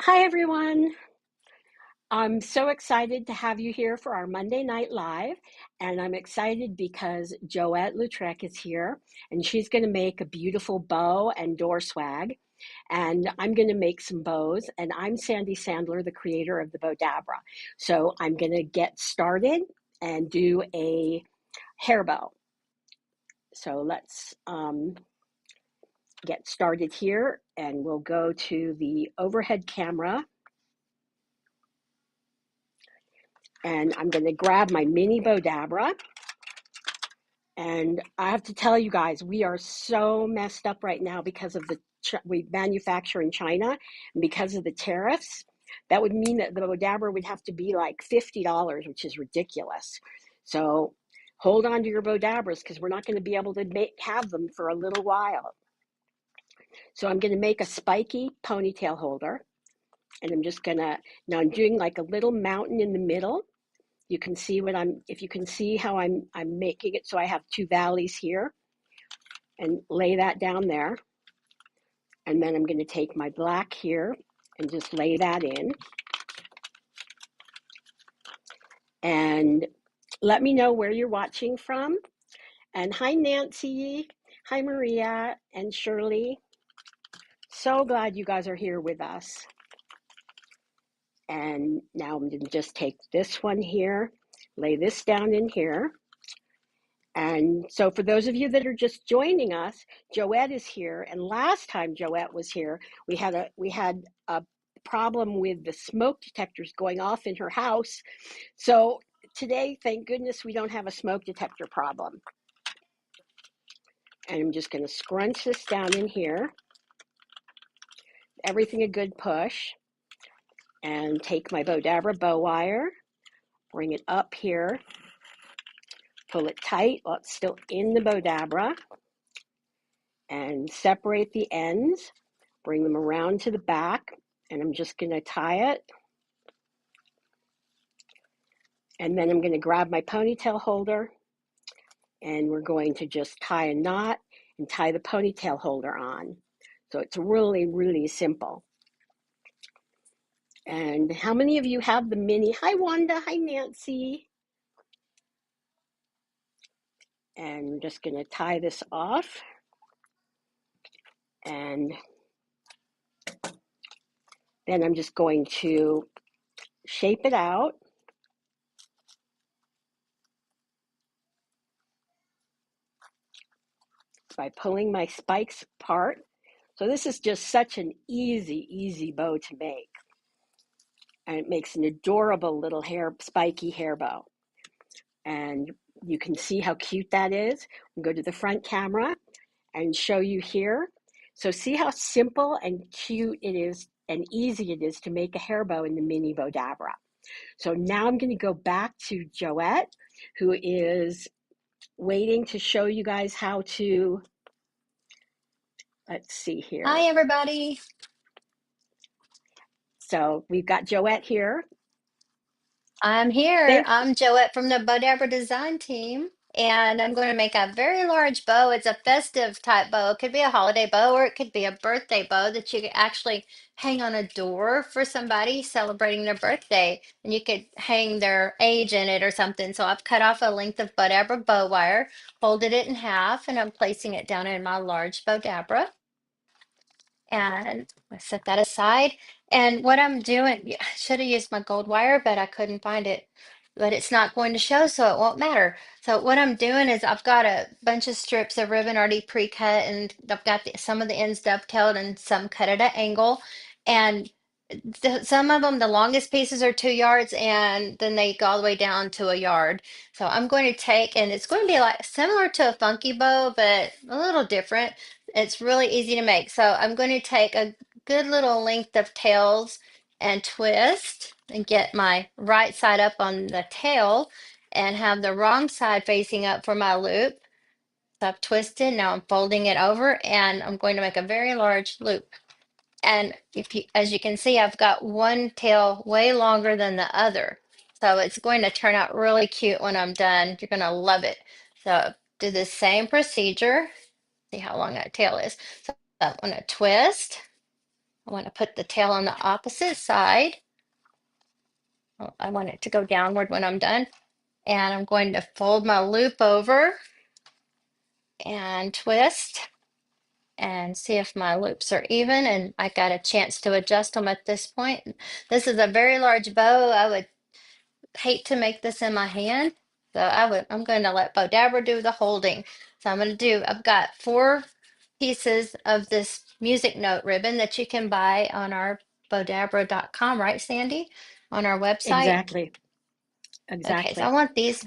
Hi, everyone. I'm so excited to have you here for our Monday Night Live. And I'm excited because Joette Lutrick is here and she's going to make a beautiful bow and door swag. And I'm going to make some bows. And I'm Sandy Sandler, the creator of the Bowdabra. So I'm going to get started and do a hair bow. So let's get started here and we'll go to the overhead camera. And I'm going to grab my mini Bowdabra. And I have to tell you guys, we are so messed up right now because of we manufacture in China, and because of the tariffs. That would mean that the Bowdabra would have to be like $50, which is ridiculous. So hold on to your Bowdabras because we're not going to be able to have them for a little while. So I'm going to make a spiky ponytail holder. And now I'm doing like a little mountain in the middle. You can see if you can see how I'm making it. So I have two valleys here and lay that down there. And then I'm going to take my black here and just lay that in. And let me know where you're watching from. And hi, Nancy. Hi, Maria and Shirley. So glad you guys are here with us. And now I'm going to just take this one here, lay this down in here. And so for those of you that are just joining us, Joette is here. And last time Joette was here, we had a problem with the smoke detectors going off in her house. So today, thank goodness we don't have a smoke detector problem. And I'm just going to scrunch this down in here. Everything a good push. And take my Bowdabra bow wire, bring it up here, pull it tight while it's still in the Bowdabra, and separate the ends, bring them around to the back, and I'm just going to tie it. And then I'm going to grab my ponytail holder, and we're going to just tie a knot and tie the ponytail holder on. So it's really, really simple. And how many of you have the mini? Hi, Wanda. Hi, Nancy. And we're just going to tie this off. And then I'm just going to shape it out. By pulling my spikes apart. So this is just such an easy bow to make. And it makes an adorable little spiky hair bow. And you can see how cute that is. We'll go to the front camera and show you here. So see how simple and cute it is and easy it is to make a hair bow in the mini Bowdabra. So now I'm going to go back to Joette, who is waiting to show you guys how to, let's see Hi, here. everybody. So we've got Joette here. I'm here. Thank I'm Joette from the Bowdabra design team, and I'm going to make a very large bow. It's a festive type bow. It could be a holiday bow or it could be a birthday bow that you could actually hang on a door for somebody celebrating their birthday, and you could hang their age in it or something. So I've cut off a length of Bowdabra bow wire, folded it in half, and I'm placing it down in my large Bowdabra. And I set that aside. And what I'm doing, yeah, I should have used my gold wire, but I couldn't find it. But it's not going to show, so it won't matter. So what I'm doing is I've got a bunch of strips of ribbon already pre-cut, and I've got some of the ends dovetailed and some cut at an angle. And some of them, the longest pieces are 2 yards, and then they go all the way down to a yard. So I'm going to take, and it's going to be like similar to a funky bow, but a little different. It's really easy to make. So I'm going to take a good little length of tails and twist and get my right side up on the tail and have the wrong side facing up for my loop. So I've twisted, now I'm folding it over and I'm going to make a very large loop. And if you, as you can see, I've got one tail way longer than the other. So it's going to turn out really cute when I'm done. You're going to love it. So do the same procedure. See how long that tail is. So I'm going to twist I want to put the tail on the opposite side. Oh, I want it to go downward when I'm done. And I'm going to fold my loop over and twist and see if my loops are even. And I got a chance to adjust them at this point. This is a very large bow. I would hate to make this in my hand. So I'm going to let Bowdabra do the holding. So I've got 4 pieces of this music note ribbon that you can buy on our bowdabra.com, right, Sandy? On our website. Exactly. Okay, so I Exactly. want these.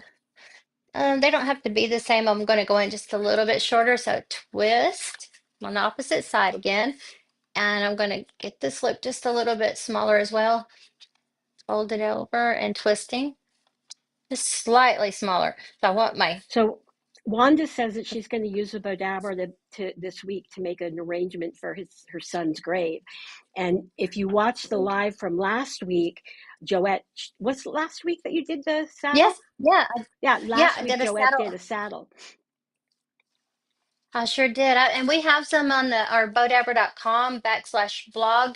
They don't have to be the same. I'm going to go in just a little bit shorter. So twist on the opposite side again. And I'm going to get this loop just a little bit smaller as well. Fold it over and twisting. Just slightly smaller. So I want my, So Wanda says that she's going to use the Bowdabra to this week to make an arrangement for her son's grave. And if you watch the live from last week, Joette, was it last week that you did the saddle? yes, yeah, Yeah, yeah, last I week did a Joette did saddle. a saddle. I sure did. And we have some on our bowdabra.com/blog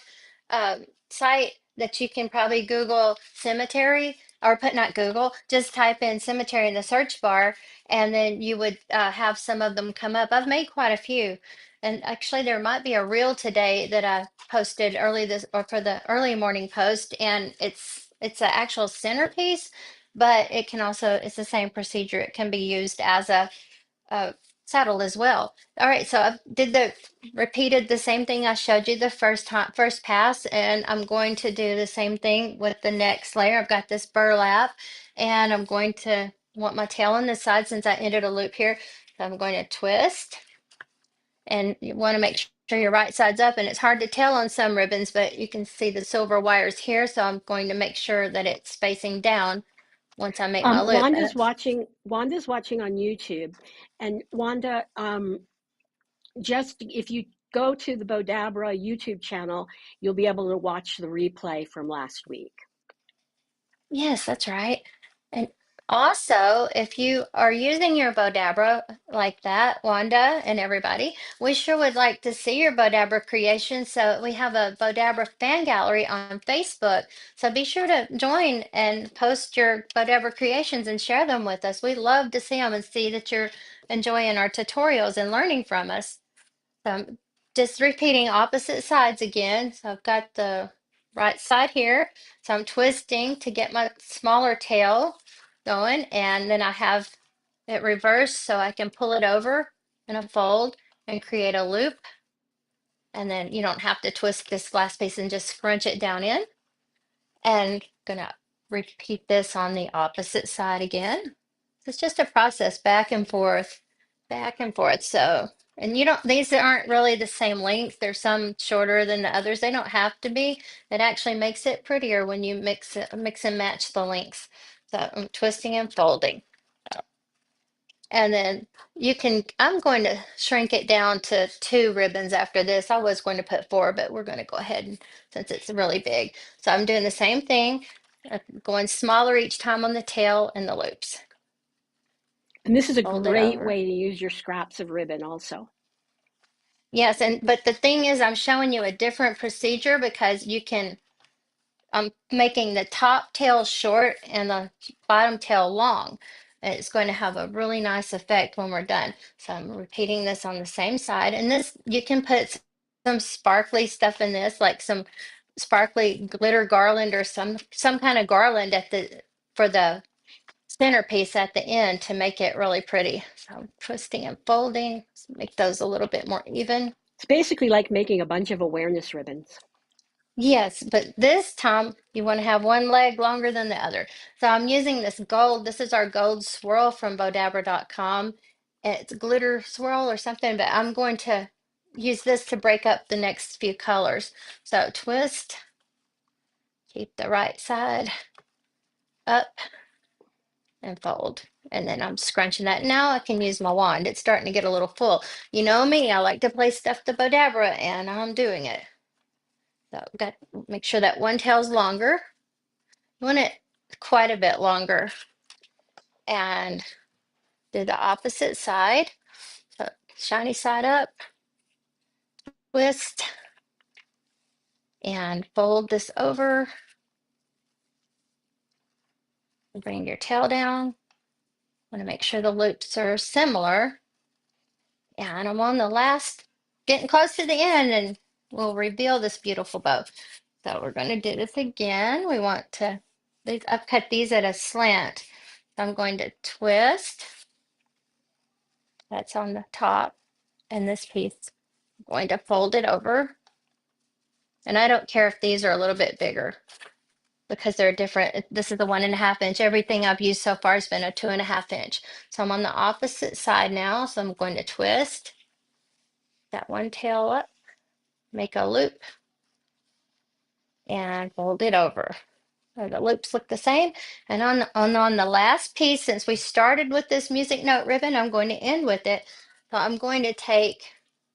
site that you can probably Google cemetery or put not Google, just type in cemetery in the search bar, and then you would have some of them come up. I've made quite a few. And actually, there might be a reel today that I posted early this or for the early morning post, and it's an actual centerpiece, but it's the same procedure. It can be used as a saddle as well. All right, so I repeated the same thing I showed you the first pass, and I'm going to do the same thing with the next layer. I've got this burlap, and I'm going to want my tail on this side since I ended a loop here. So I'm going to twist, and you want to make sure your right side's up, and it's hard to tell on some ribbons, but you can see the silver wires here, so I'm going to make sure that it's facing down once I make my loop. And Wanda's watching. Wanda's watching on YouTube, and Wanda, just if you go to the Bowdabra YouTube channel, you'll be able to watch the replay from last week. yes, that's right. And also, if you are using your Bowdabra like that, Wanda and everybody, we sure would like to see your Bowdabra creation. So we have a Bowdabra fan gallery on Facebook. So be sure to join and post your Bowdabra creations and share them with us. We love to see them and see that you're enjoying our tutorials and learning from us. So I'm just repeating opposite sides again. So I've got the right side here. So I'm twisting to get my smaller tail going. And then I have it reversed so I can pull it over in a fold and create a loop. And then you don't have to twist this last piece and just scrunch it down in. And gonna repeat this on the opposite side again. It's just a process back and forth, back and forth. So, and these aren't really the same length. There's some shorter than the others. They don't have to be. It actually makes it prettier when you mix and match the lengths. So I'm twisting and folding. And then I'm going to shrink it down to 2 ribbons after this. I was going to put 4, but we're going to go ahead since it's really big. So I'm doing the same thing, going smaller each time on the tail and the loops. And this is a Fold it great over. way to use your scraps of ribbon also. Yes, but the thing is, I'm showing you a different procedure because I'm making the top tail short and the bottom tail long. And it's going to have a really nice effect when we're done. So I'm repeating this on the same side. And this, you can put some sparkly stuff in this, like some sparkly glitter garland or some kind of garland for the centerpiece at the end to make it really pretty. So I'm twisting and folding, make those a little bit more even. It's basically like making a bunch of awareness ribbons. Yes, but this time you want to have one leg longer than the other. So I'm using this gold. This is our gold swirl from Bowdabra.com. It's glitter swirl or something, but I'm going to use this to break up the next few colors. So twist, keep the right side up and fold. And then I'm scrunching that. Now I can use my wand. It's starting to get a little full. You know me, I like to play stuff to Bowdabra, and I'm doing it. So got make sure that one tail's longer. You want it quite a bit longer and do the opposite side. So shiny side up, twist, and fold this over. Bring your tail down. Want to make sure the loops are similar. And I'm on the last, getting close to the end, and we'll reveal this beautiful bow. So we're going to do this again. We want to, I've cut these at a slant. So I'm going to twist. That's on the top. And this piece, I'm going to fold it over. And I don't care if these are a little bit bigger because they're different. This is the 1.5 inch. Everything I've used so far has been a 2.5 inch. So I'm on the opposite side now. So I'm going to twist that one tail up, make a loop, and fold it over. So the loops look the same. And on the last piece, since we started with this music note ribbon, I'm going to end with it. So I'm going to take,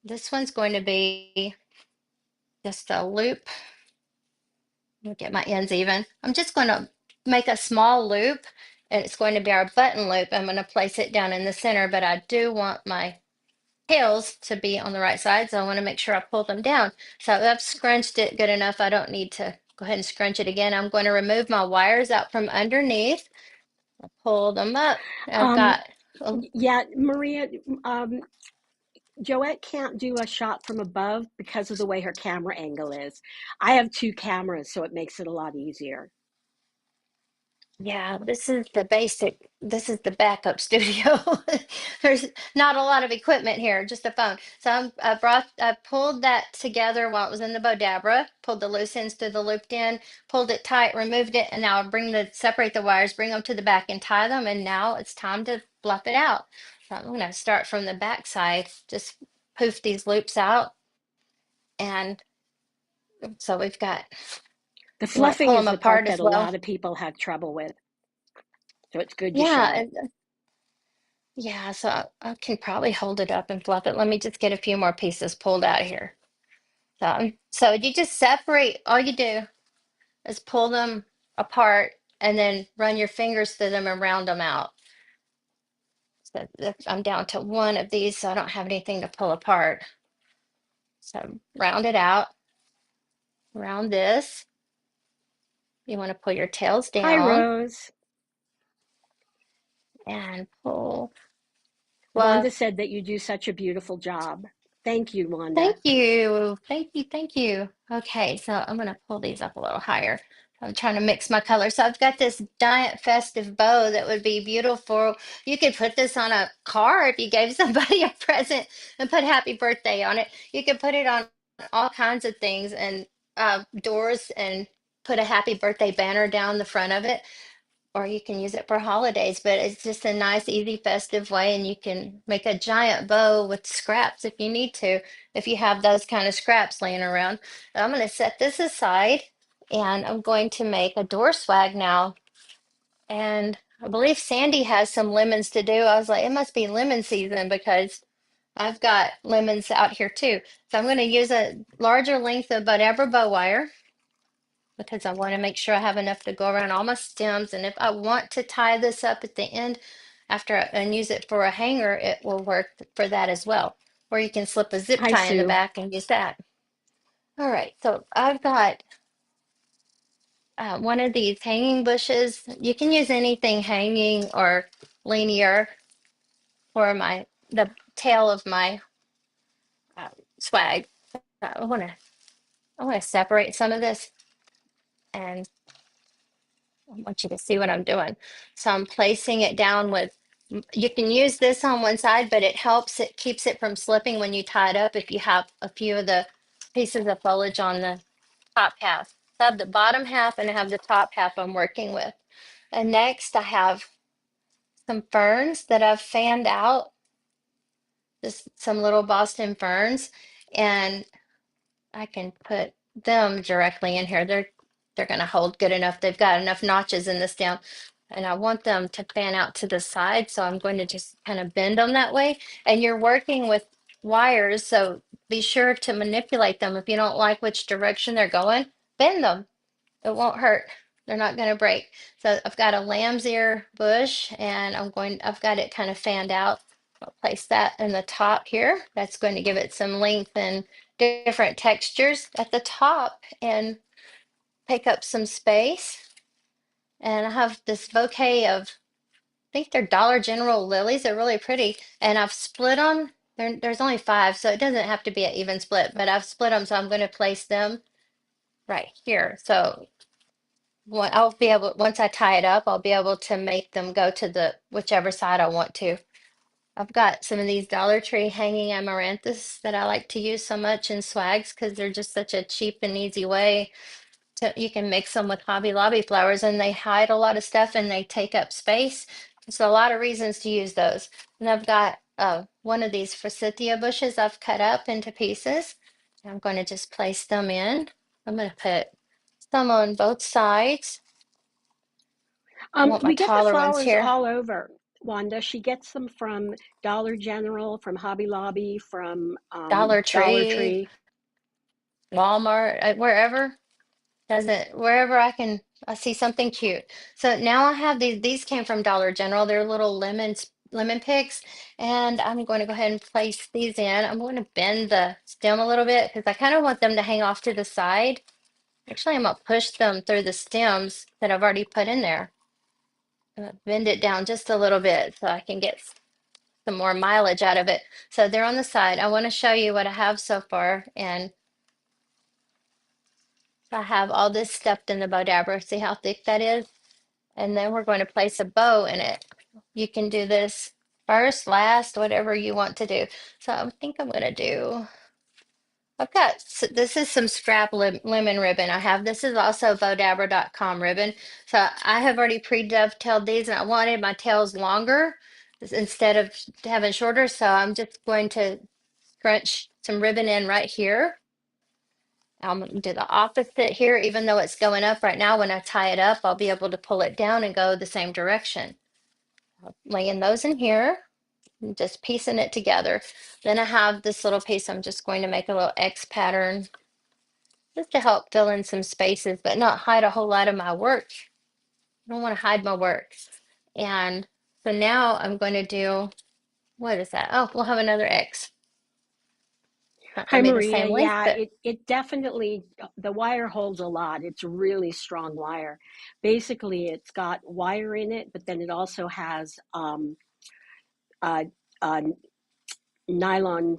this one's going to be just a loop. Let me get my ends even. I'm just going to make a small loop, and it's going to be our button loop. I'm going to place it down in the center, but I do want my tails to be on the right side, so I want to make sure I pull them down. So I've scrunched it good enough. I don't need to go ahead and scrunch it again. I'm going to remove my wires out from underneath. I'll pull them up. I've Um, got, oh, yeah, Maria, Joette can't do a shot from above because of the way her camera angle is. I have two cameras, so it makes it a lot easier. yeah, this is the basic, this is the backup studio. There's not a lot of equipment here, just a phone. So I pulled that together while it was in the Bowdabra, pulled the loose ends through the looped end, pulled it tight, removed it, and now I separate the wires, bring them to the back and tie them, and now it's time to fluff it out. So I'm gonna start from the back side, just poof these loops out, and so we've got, The you want to fluffing pull is them the part apart that as a well. lot of people have trouble with, so it's good to Yeah, show it. yeah, so I can probably hold it up and fluff it. Let me just get a few more pieces pulled out here. So you just separate, all you do is pull them apart and then run your fingers through them and round them out. So I'm down to one of these, so I don't have anything to pull apart. So round it out, round this. You want to pull your tails Hi, down Rose. and pull, Wanda fluff. said that you do such a beautiful job. Thank you, Thank Wanda. you. Thank you. Thank you. Okay, so I'm going to pull these up a little higher. I'm trying to mix my colors. So I've got this giant festive bow that would be beautiful. You could put this on a car if you gave somebody a present and put happy birthday on it. You could put it on all kinds of things and doors and put a happy birthday banner down the front of it, or you can use it for holidays, but it's just a nice, easy, festive way. And you can make a giant bow with scraps if you need to, if you have those kind of scraps laying around. I'm going to set this aside and I'm going to make a door swag now. And I believe Sandy has some lemons to do. I was like, it must be lemon season because I've got lemons out here too. So I'm going to use a larger length of Bowdabra bow wire because I want to make sure I have enough to go around all my stems. And if I want to tie this up at the end and use it for a hanger, it will work for that as well. Or you can slip a zip Hi, tie in the Sue. back and use that. All right, so I've got one of these hanging bushes. You can use anything hanging or linear for the tail of my uh, swag. I want to separate some of this and I want you to see what I'm doing. So I'm placing it down with, you can use this on one side, but it helps, it keeps it from slipping when you tie it up if you have a few of the pieces of foliage on the top half. So I have the bottom half and I have the top half I'm working with. And next I have some ferns that I've fanned out, just some little Boston ferns. And I can put them directly in here. They're going to hold good enough. They've got enough notches in the stem, and I want them to fan out to the side. So I'm going to just kind of bend them that way. And you're working with wires, so be sure to manipulate them. If you don't like which direction they're going, bend them. It won't hurt. They're not going to break. So I've got a lamb's ear bush, and I've got it kind of fanned out. I'll place that in the top here. That's going to give it some length and different textures at the top and take up some space. And I have this bouquet of, I think they're Dollar General lilies. They're really pretty. And I've split them. There's only five, so it doesn't have to be an even split, but I've split them, so I'm going to place them right here. So I'll be able, once I tie it up, I'll be able to make them go to the whichever side I want to. I've got some of these Dollar Tree hanging amaranthus that I like to use so much in swags because they're just such a cheap and easy way to, you can mix them with Hobby Lobby flowers and they hide a lot of stuff and they take up space. So a lot of reasons to use those. And I've got one of these forsythia bushes I've cut up into pieces. I'm going to just place them in. I'm going to put some on both sides. I want my We get the taller ones flowers here. all over, Wanda. She gets them from Dollar General, from Hobby Lobby, from Dollar Dollar Tree, Tree. Walmart, wherever. Doesn't wherever I see something cute. So now I have these came from Dollar General. They're little lemon picks, and I'm going to go ahead and place these in. I'm going to bend the stem a little bit because I kind of want them to hang off to the side. Actually, I'm gonna push them through the stems that I've already put in there. Bend it down just a little bit so I can get some more mileage out of it. So they're on the side. I want to show you what I have so far, and I have all this stuffed in the Bowdabra. See how thick that is? And then we're going to place a bow in it. You can do this first, last, whatever you want to do. So I think I'm going to do, this is some scrap lemon ribbon I have. This is also Bowdabra.com ribbon. So I have already pre-dovetailed these and I wanted my tails longer instead of having shorter. So I'm just going to scrunch some ribbon in right here. I'm going to do the opposite here, even though it's going up right now. When I tie it up, I'll be able to pull it down and go the same direction. Laying those in here, and just piecing it together. Then I have this little piece. I'm just going to make a little X pattern just to help fill in some spaces, but not hide a whole lot of my work. I don't want to hide my work. And so now I'm going to do, what is that? Oh, we'll have another X. Not Hi, going to be the Maria. same length, Yeah, but it definitely, the wire holds a lot. It's really strong wire. Basically, it's got wire in it, but then it also has a, a nylon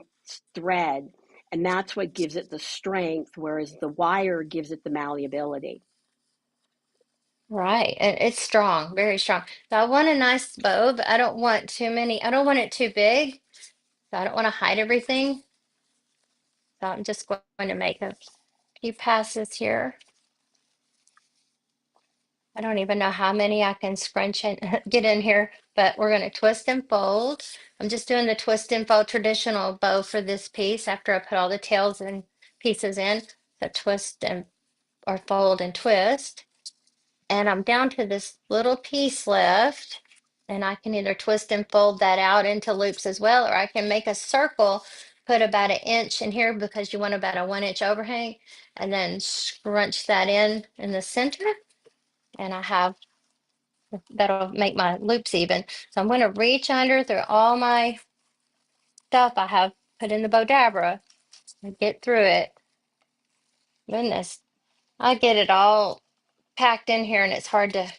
thread, and that's what gives it the strength, whereas the wire gives it the malleability. right. And it's strong, very strong. So I want a nice bow, but I don't want too many. I don't want it too big. So I don't want to hide everything. So I'm just going to make a few passes here. I don't even know how many I can scrunch and get in here, but we're going to twist and fold. I'm just doing the twist and fold traditional bow for this piece after I put all the tails and pieces in. So twist and or fold and twist. And I'm down to this little piece left. And I can either twist and fold that out into loops as well, or I can make a circle, put about an inch in here because you want about a 1 inch overhang, and then scrunch that in the center. And I have that'll make my loops even. So I'm going to reach under through all my stuff I have put in the Bowdabra and get through it. Goodness, I get it all packed in here and it's hard to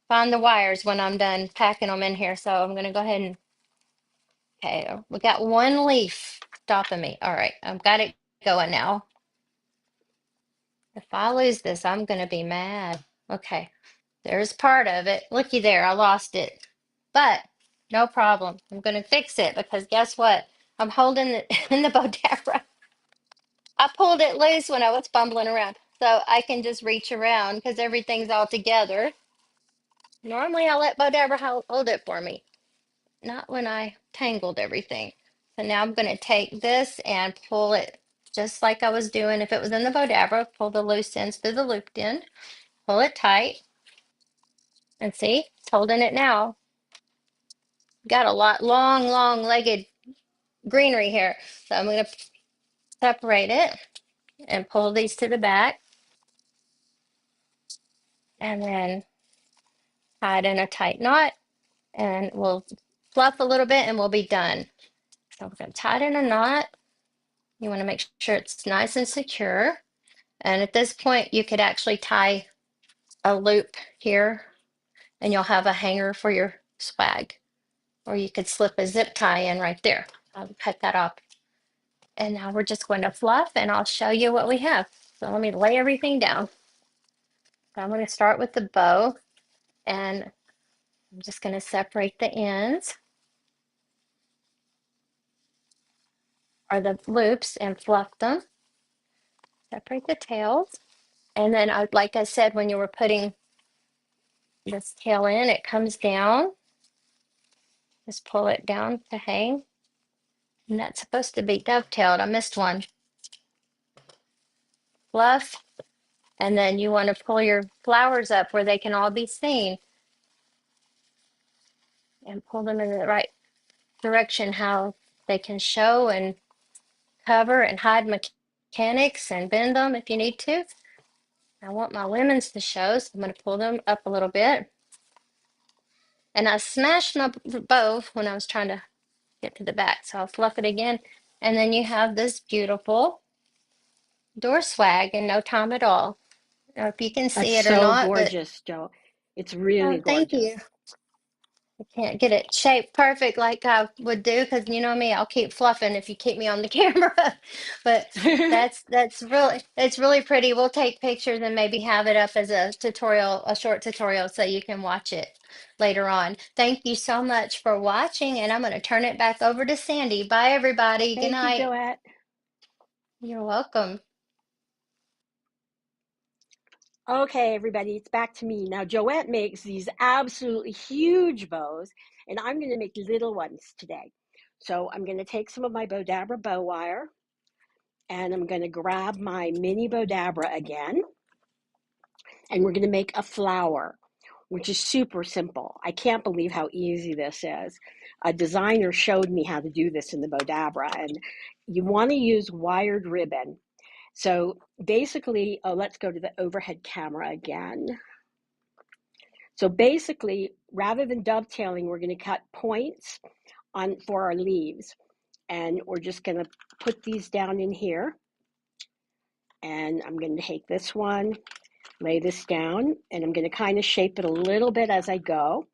find the wires when I'm done packing them in here. So I'm going to go ahead and, okay, we got one leaf stopping me. All right, I've got it going now. If I lose this, I'm going to be mad. Okay, there's part of it. Looky there, I lost it. But no problem. I'm going to fix it because guess what? I'm holding it in the Bowdabra. I pulled it loose when I was fumbling around. So I can just reach around because everything's all together. Normally I let Bowdabra hold it for me, not when I tangled everything. So now I'm going to take this and pull it just like I was doing if it was in the Bowdabra. Pull the loose ends through the looped end, pull it tight, and see, it's holding it now. Got a lot long legged greenery here. So I'm going to separate it and pull these to the back and then tie it in a tight knot and we'll fluff a little bit and we'll be done. So we're going to tie it in a knot You want to make sure it's nice and secure. And at this point, you could actually tie a loop here and you'll have a hanger for your swag. Or you could slip a zip tie in right there. I'll cut that off. And now we're just going to fluff and I'll show you what we have. So let me lay everything down. So I'm going to start with the bow and I'm just going to separate the ends or the loops and fluff them. Separate the tails. And then like I said, when you were putting this tail in, it comes down. Just pull it down to hang. And that's supposed to be dovetailed. I missed one. Fluff. And then you want to pull your flowers up where they can all be seen and pull them in the right direction, how they can show and cover and hide mechanics and bend them if you need to. I want my lemons to show, so I'm going to pull them up a little bit. And I smashed my bow when I was trying to get to the back, so I'll fluff it again. And then you have this beautiful door swag in no time at all. I don't know if you can That's see it or so not, but gorgeous, Joe. It's really oh, thank you. gorgeous. I can't get it shaped perfect like I would do because you know me, I'll keep fluffing if you keep me on the camera. But that's really it's really pretty. We'll take pictures and maybe have it up as a tutorial, a short tutorial so you can watch it later on. Thank you so much for watching and I'm going to turn it back over to Sandy. Bye everybody. Good Thank you, night. Joette. You're welcome. Okay, everybody, it's back to me. Now, Joette makes these absolutely huge bows, and I'm going to make little ones today. So I'm going to take some of my Bowdabra bow wire, and I'm going to grab my mini Bowdabra again, and we're going to make a flower, which is super simple. I can't believe how easy this is. A designer showed me how to do this in the Bowdabra, and you want to use wired ribbon. So basically, let's go to the overhead camera again. So basically, rather than dovetailing, we're going to cut points on for our leaves. And we're just going to put these down in here. And I'm going to take this one, lay this down, and I'm going to kind of shape it a little bit as I go.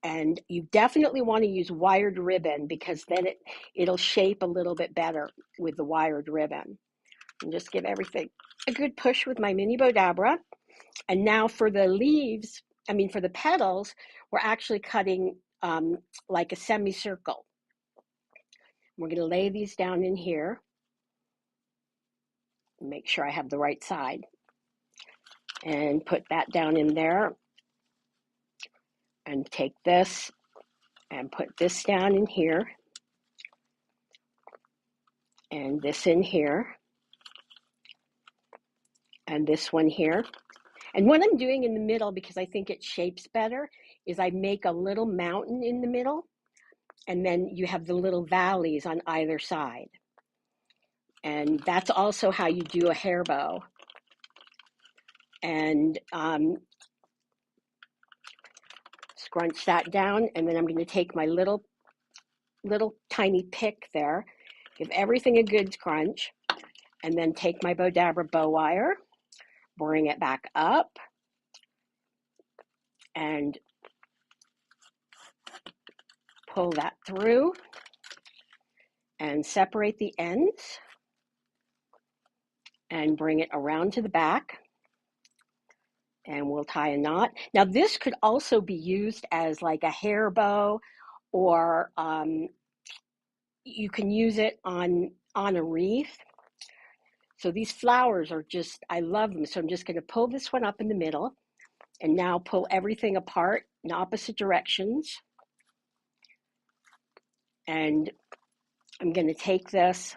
And you definitely want to use wired ribbon because then it'll shape a little bit better with the wired ribbon. And just give everything a good push with my mini Bowdabra. And now for the leaves, for the petals, we're actually cutting like a semicircle. We're going to lay these down in here. Make sure I have the right side. And put that down in there. And take this and put this down in here. And this in here. And this one here. And what I'm doing in the middle, because I think it shapes better, is I make a little mountain in the middle. And then you have the little valleys on either side. And that's also how you do a hair bow. And scrunch that down. And then I'm going to take my little tiny pick there, give everything a good scrunch, and then take my Bowdabra bow wire, bring it back up, and pull that through, and separate the ends, and bring it around to the back, and we'll tie a knot. Now this could also be used as like a hair bow, or you can use it on a wreath. So these flowers are just, I love them. So I'm just going to pull this one up in the middle and now pull everything apart in opposite directions. And I'm going to take this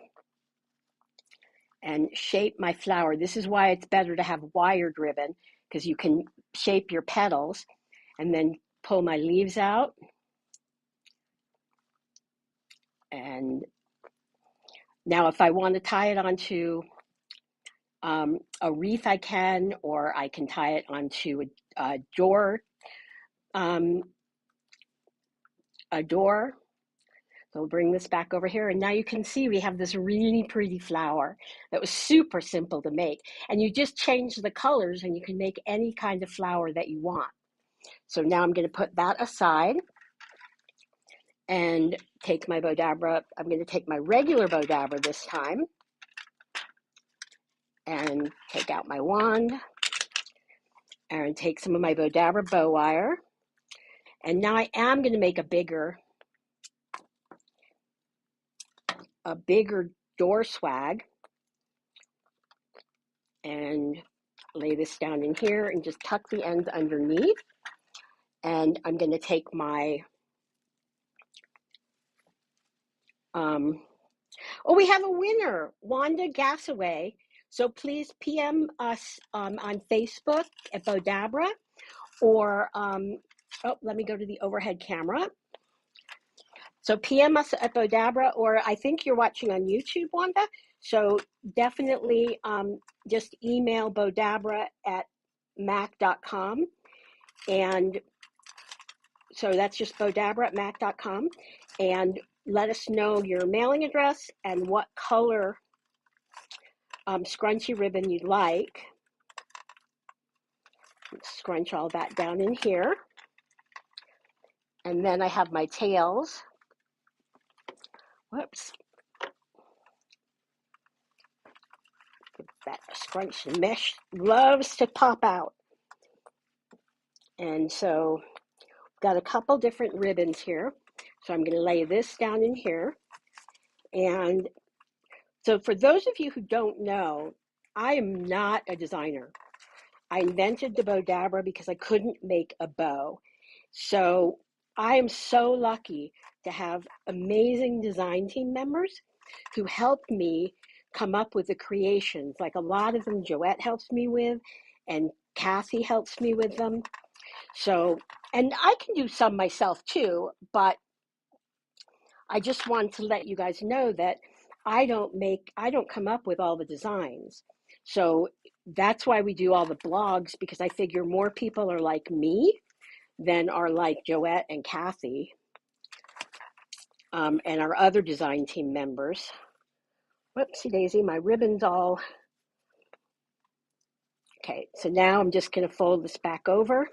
and shape my flower. This is why it's better to have wired ribbon, because you can shape your petals. And then pull my leaves out. And now if I want to tie it onto a wreath, I can, or I can tie it onto a door. So So we'll bring this back over here, and now you can see we have this really pretty flower that was super simple to make. And you just change the colors and you can make any kind of flower that you want. So now I'm going to put that aside and take my Bowdabra. I'm going to take my regular Bowdabra this time and take out my wand and take some of my Bowdabra bow wire. And now I am going to make a bigger door swag and lay this down in here and just tuck the ends underneath. And I'm going to take my, we have a winner, Wanda Gassaway. So please PM us on Facebook at Bowdabra, or, let me go to the overhead camera. So PM us at Bowdabra, or I think you're watching on YouTube, Wanda. So definitely just email bowdabra@mac.com. And so that's just bowdabra@mac.com. And let us know your mailing address and what color scrunchy ribbon you'd like. Scrunch all that down in here. And then I have my tails. Whoops. That scrunch mesh loves to pop out. And so got a couple different ribbons here. So I'm going to lay this down in here. And so for those of you who don't know, I am not a designer. I invented the Bowdabra because I couldn't make a bow. So I am so lucky to have amazing design team members who help me come up with the creations. Like a lot of them Joette helps me with, and Kathy helps me with them. So, and I can do some myself too, but I just want to let you guys know that I don't come up with all the designs. So that's why we do all the blogs, because I figure more people are like me than are like Joette and Kathy, and our other design team members. Whoopsie daisy, my ribbon's all. Okay, so now I'm just going to fold this back over.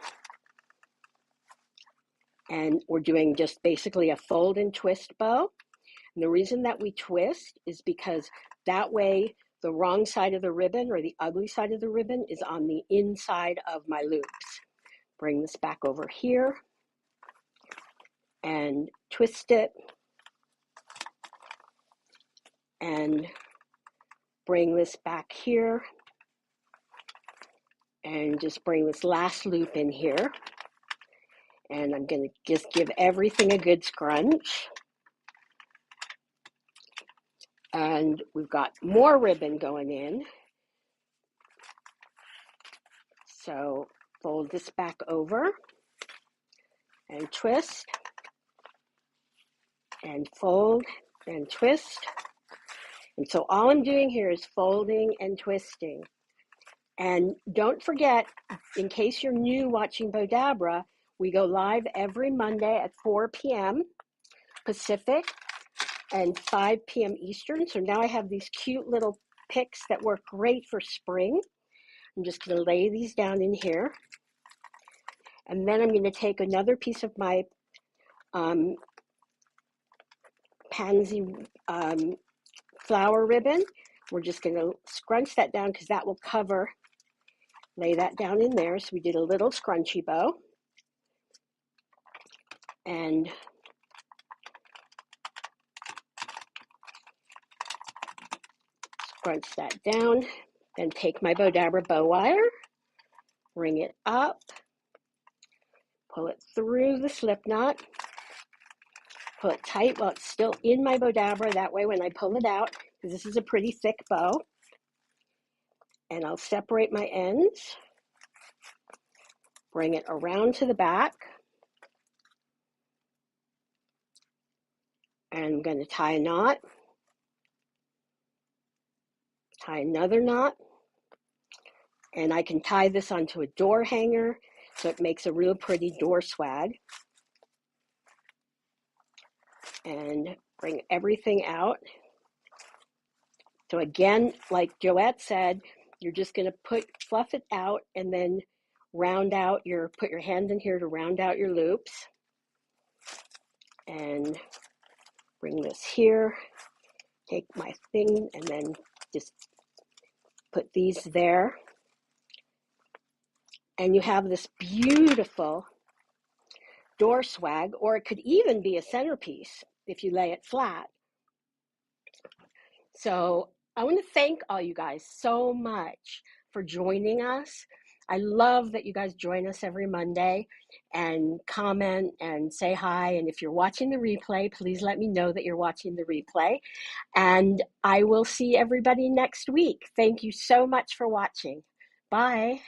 And we're doing just basically a fold and twist bow. And the reason that we twist is because that way the wrong side of the ribbon, or the ugly side of the ribbon, is on the inside of my loops. Bring this back over here and twist it. And bring this back here. And just bring this last loop in here. And I'm going to just give everything a good scrunch. And we've got more ribbon going in. So fold this back over and twist and fold and twist. And so all I'm doing here is folding and twisting. And don't forget, in case you're new watching Bowdabra, we go live every Monday at 4 p.m. Pacific and 5 p.m. Eastern. So now I have these cute little picks that work great for spring. I'm just going to lay these down in here. And then I'm going to take another piece of my pansy flower ribbon. We're just going to scrunch that down because that will cover, lay that down in there. So we did a little scrunchy bow. And scrunch that down. Then take my Bowdabra bow wire, bring it up, pull it through the slip knot, pull it tight while it's still in my Bowdabra. That way when I pull it out, because this is a pretty thick bow, and I'll separate my ends, bring it around to the back, and I'm going to tie a knot, tie another knot, and I can tie this onto a door hanger so it makes a real pretty door swag. And Bring everything out. So again, like Joette said, you're just going to fluff it out and then put your hand in here to round out your loops. And bring this here, take my thing, and then just put these there. And you have this beautiful door swag, or it could even be a centerpiece if you lay it flat. So I want to thank all you guys so much for joining us. I love that you guys join us every Monday and comment and say hi. And if you're watching the replay, please let me know that you're watching the replay. And I will see everybody next week. Thank you so much for watching. Bye.